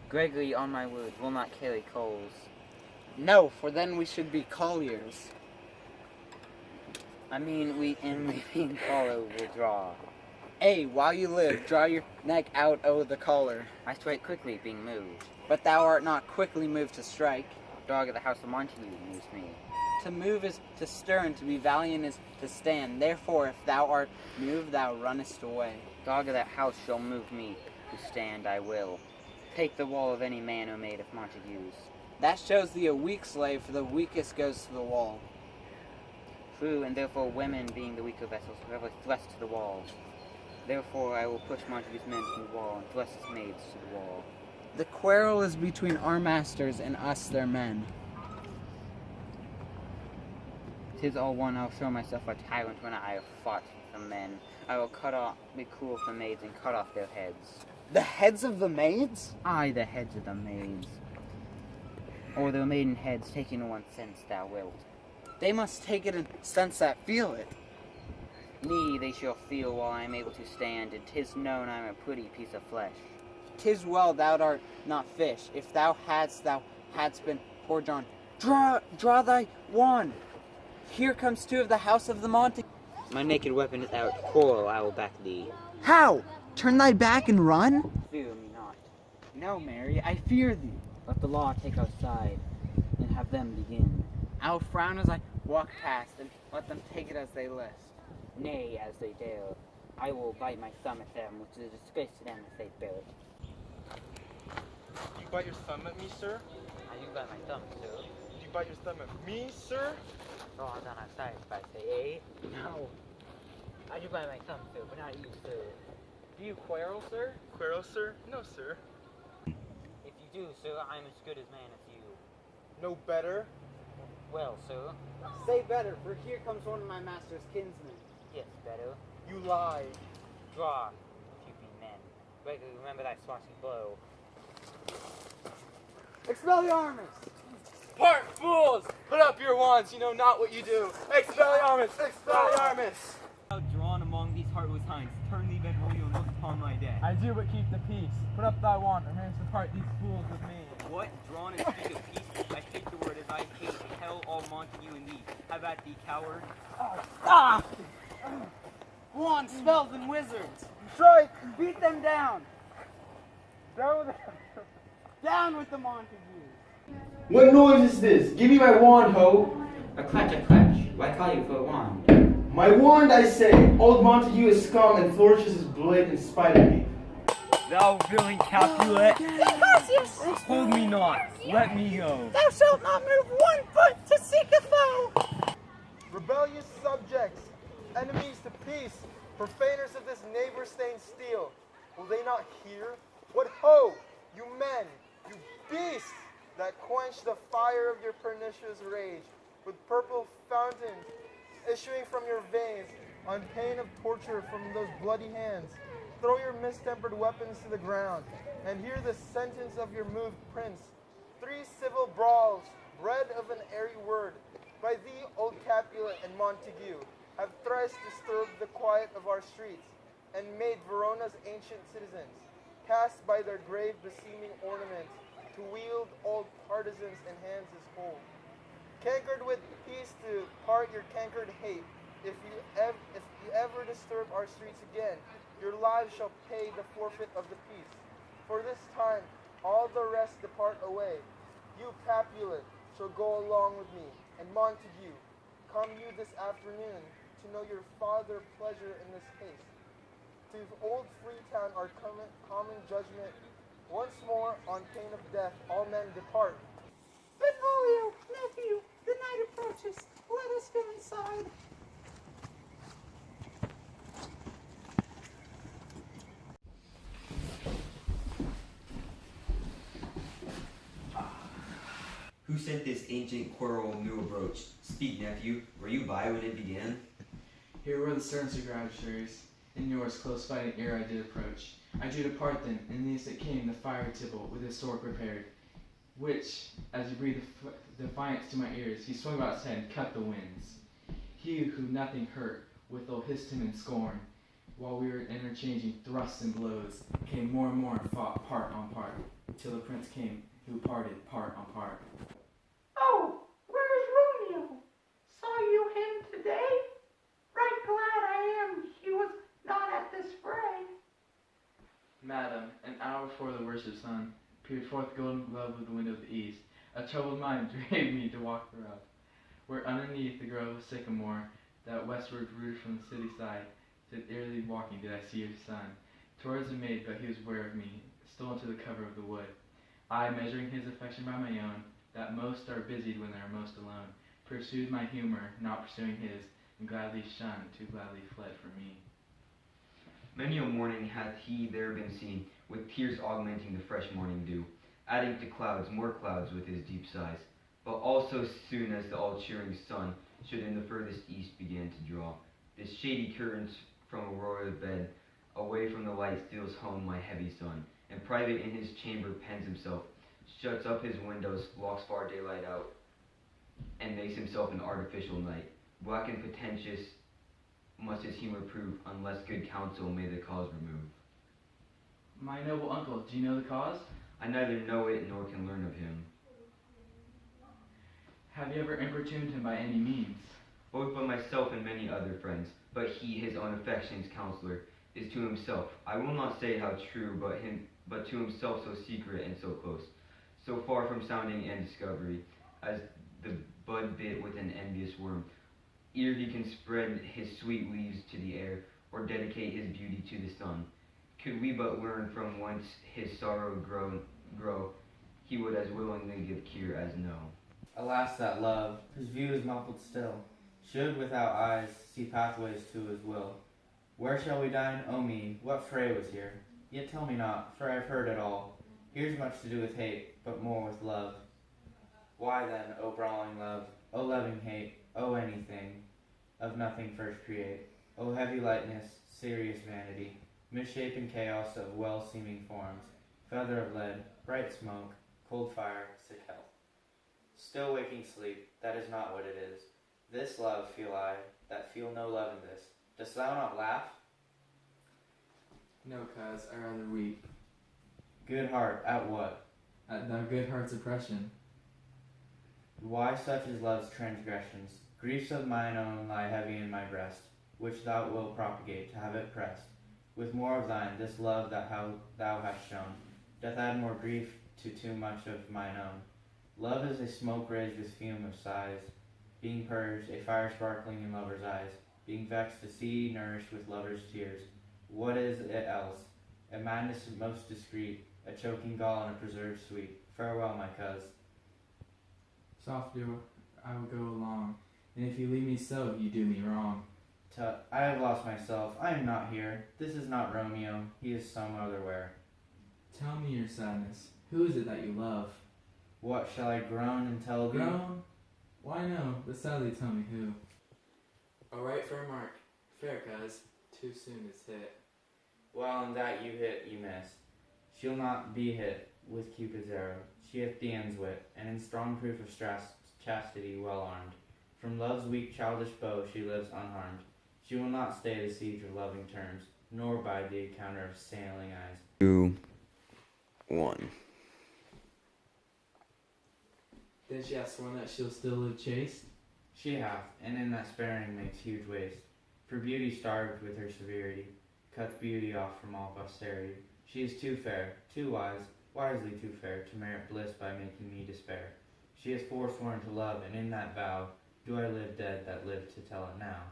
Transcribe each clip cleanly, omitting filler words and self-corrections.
Gregory, on my word, will not carry coals. No, for then we should be colliers. I mean, we being collar will draw. While you live, draw your neck out o' the collar. I strike quickly, being moved. But thou art not quickly moved to strike. Dog of the house of Montague moves me. To move is to stir, and to be valiant is to stand. Therefore, if thou art moved, thou runnest away. Dog of that house shall move me, to stand I will. Take the wall of any man or maid of Montague's. That shows thee a weak slave, for the weakest goes to the wall. True, and therefore women, being the weaker vessels, forever thrust to the wall. Therefore I will push Montague's men from the wall, and thrust his maids to the wall. The quarrel is between our masters and us, their men. 'Tis all one, I'll show myself a tyrant when I have fought the men. I will be cruel with the maids, and cut off their heads. The heads of the maids? Aye, the heads of the maids. Or their maiden heads, taking one sense thou wilt. They must take it in sense that feel it. Me they shall feel while I am able to stand, and 'tis known I am a pretty piece of flesh. 'Tis well thou art not fish. If thou hadst been poor John. Draw thy wand. Here comes two of the house of the Montague. My naked weapon is out. Quarrel, I will back thee. How? Turn thy back and run? Fear me not. No, Mary, I fear thee. Let the law take our side, and have them begin. I'll frown as I walk past, and let them take it as they list. Nay, as they dare. I will bite my thumb at them, which is a disgrace to them if they bear it. You bite your thumb at me, sir? I do bite my thumb, sir. You bite your thumb at me, sir? Draw on our side if I say, eh? No. I do bite my thumb, sir, but not you, sir. Do you quarrel, sir? Quarrel, sir? No, sir. If you do, sir, I am as good as man as you. No better? Well, sir. Say better, for here comes one of my master's kinsmen. Yes, better. You lie. Draw, if you be men. Gregory, remember thy swashing blow. Expelliarmus! Part fools! Put up your wands, you know not what you do. Expelliarmus! Expelliarmus! Drawn among these heartless hinds, turn thee then, Romeo, and look upon my death. I do but keep the peace. Put up thy wand, and ransom part these fools with me. What? Drawn and speak of peace? I take the word as I hate hell all Montague and thee. Have at thee, coward. Wands, spells, and wizards! Strike! Beat them down! Down with Down with the Montagues! What noise is this? Give me my wand, ho! A clutch, a clutch. Why call you for a wand? My wand, I say! Old Montague is scum and flourishes his blade in spite of me. Thou villain Capulet! Hold me not! Let me go! Thou shalt not move 1 foot to seek a foe! Rebellious subjects, enemies to peace, profaners of this neighbor-stained steel. Will they not hear? What ho, you men, you beasts, that quench the fire of your pernicious rage, with purple fountains issuing from your veins, on pain of torture from those bloody hands. Throw your mistempered weapons to the ground, and hear the sentence of your moved prince. 3 civil brawls, bred of an airy word, by thee, old Capulet and Montague, have thrice disturbed the quiet of our streets, and made Verona's ancient citizens, cast by their grave beseeming ornaments, to wield old partisans in hands as whole. Cankered with peace to part your cankered hate, if you ever disturb our streets again, your lives shall pay the forfeit of the peace. For this time, all the rest depart away. You, Capulet, shall go along with me, and Montague, come you this afternoon to know your farther pleasure in this case. To old Freetown our common judgment, once more on pain of death, all men depart. Benvolio, nephew, the night approaches. Let us go inside. Who sent this ancient quarrel new approach? Speak, nephew. Were you by when it began? Here were the servants of your adversaries, and yours close fighting ere I did approach. I drew to part them, and these that came the fiery Tybalt with his sword prepared, which, as he breathed defiance to my ears, he swung about his head and cut the winds. He who nothing hurt, withal hissed him in scorn, while we were interchanging thrusts and blows, came more and more and fought part on part. till the prince came, who parted part on part. Oh, where is Romeo? Saw you him today? Right glad I am he was not at this fray. Madam, an hour before the worship sun peered forth golden glove of the window of the east. A troubled mind drave me to walk the road, where underneath the grove of sycamore, that westward rooted from the city side, stood eerily walking did I see your son. Towards the maid, but he was aware of me, stole into the cover of the wood. I, measuring his affection by my own, that most are busied when they are most alone, pursued my humor, not pursuing his, and gladly shunned, too gladly fled from me. Many a morning hath he there been seen, with tears augmenting the fresh morning dew, adding to clouds more clouds with his deep sighs. But also soon as the all-cheering sun should in the furthest east begin to draw, this shady curtains from a royal bed, away from the light steals home my heavy son, and private in his chamber pens himself, shuts up his windows, locks far daylight out, and makes himself an artificial night. Black and pretentious must his humor prove, unless good counsel may the cause remove. My noble uncle, do you know the cause? I neither know it nor can learn of him. Have you ever importuned him by any means? Both by myself and many other friends, but he, his own affection's counselor, is to himself, I will not say how true, but to himself so secret and so close, so far from sounding and discovery, as the bud bit with an envious worm, ere he can spread his sweet leaves to the air, or dedicate his beauty to the sun. Could we but learn from whence his sorrow grow, he would as willingly give cure as know. Alas, that love, whose view is muffled still, should without eyes see pathways to his will. Where shall we dine? O me, what fray was here? Yet tell me not, for I have heard it all. Here's much to do with hate, but more with love. Why then, O brawling love, O loving hate, O anything, of nothing first create, O heavy lightness, serious vanity, misshapen chaos of well-seeming forms, feather of lead, bright smoke, cold fire, sick health. Still waking sleep, that is not what it is. This love feel I, that feel no love in this. Dost thou not laugh? No, cuz, I rather weep. Good heart, at what? At thy good heart's oppression. Why such is love's transgressions? Griefs of mine own lie heavy in my breast, which thou wilt propagate, to have it pressed. With more of thine, this love that thou hast shown, doth add more grief to too much of mine own. Love is a smoke raised with fume of sighs, being purged, a fire sparkling in lover's eyes, being vexed, a sea nourished with lover's tears. What is it else? A madness most discreet, a choking gall and a preserved sweet. Farewell, my cuz. Soft do I will go along, and if you leave me so, you do me wrong. Tut, I have lost myself. I am not here. This is not Romeo. He is some other where. Tell me your sadness. Who is it that you love? What, shall I groan and tell thee? Groan? Why no, but sadly tell me who. A right fair mark. Fair, cuz. Too soon is hit. Well, in that you hit, you miss. She'll not be hit with Cupid's arrow. She hath Dian's wit, and in strong proof of chastity well armed. From love's weak childish bow she lives unharmed. She will not stay the siege of loving terms, nor bide the encounter of sailing eyes. 2, 1. Then she hath sworn that she'll still live chaste? She hath, and in that sparing makes huge waste. For beauty starved with her severity, cuts beauty off from all posterity. She is too fair, too wise, wisely too fair, to merit bliss by making me despair. She has forsworn to love, and in that vow do I live dead that live to tell it now.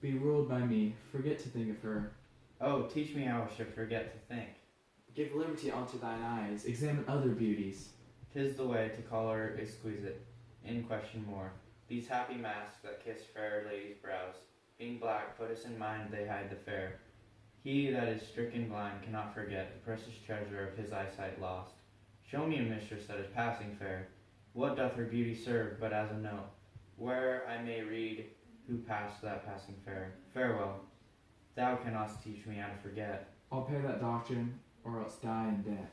Be ruled by me, forget to think of her. Oh, teach me how I should forget to think. Give liberty unto thine eyes, examine other beauties. 'Tis the way to call her exquisite, in question more. These happy masks that kiss fair ladies' brows, being black, put us in mind they hide the fair. He that is stricken blind cannot forget the precious treasure of his eyesight lost. Show me a mistress that is passing fair. What doth her beauty serve but as a note, where I may read who passed that passing fair? Farewell. Thou canst teach me how to forget. I'll pay that doctrine, or else die in debt.